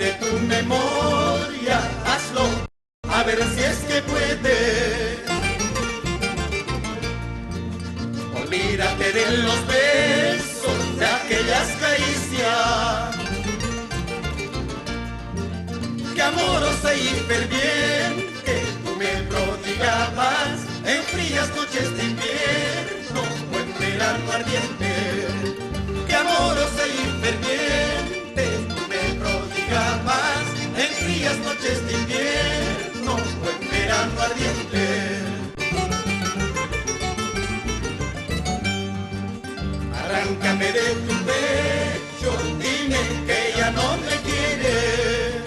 de tu memoria, hazlo, a ver si es que puedes. Olvídate de los besos, de aquellas caricias, que amorosa y ferviente tú me prodigabas en frías noches de invierno o en verano ardiente. Que amorosa y ferviente tú me prodigabas en frías noches de invierno o en verano ardiente. Arráncame de tu pecho, dime que ya no me quieres.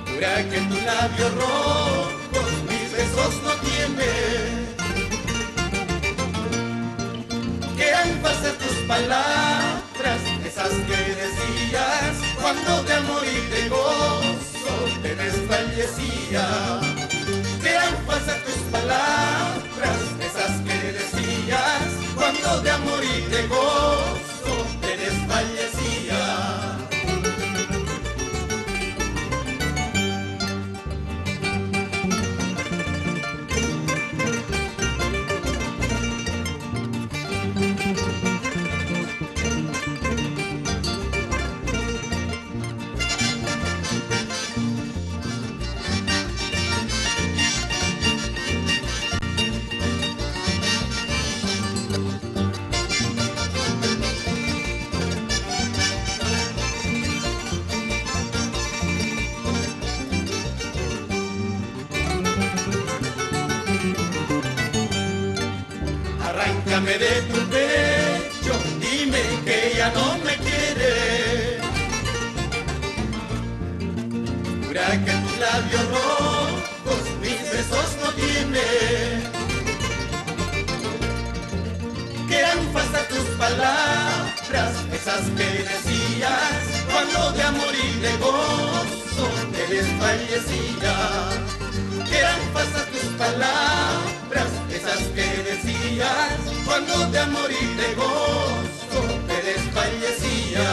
Jura que tus labios rojos mis besos no tienen. Que eran falsas tus palabras, esas que decías cuando de amor y de gozo te desfallecía. Que eran falsas tus palabras, esas que decías cuando de amor y de gozo te desfallecía. Arráncame de tu pecho, dime que ya no me quieres. Jura que tus labios rojos mis besos no tienen. Que eran falsas tus palabras, esas que decías cuando de amor y de gozo te desfallecía. Que eran falsas tus palabras, esas que decías cuando de amor y de gozo te desfallecía.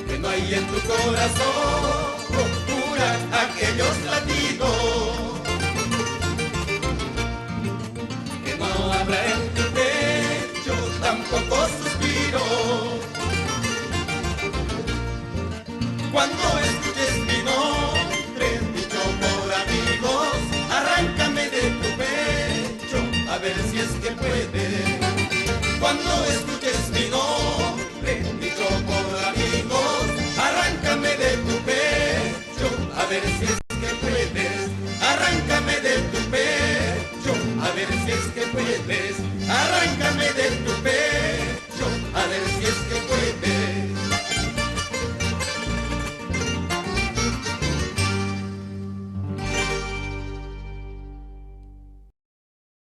Que no hay en tu corazón locura aquellos latidos, que no habrá en tu pecho tampoco suspiros. Cuando escuches mi nombre dicho por amigos, arráncame de tu pecho, a ver si es que puedes. Cuando escuches mi nombre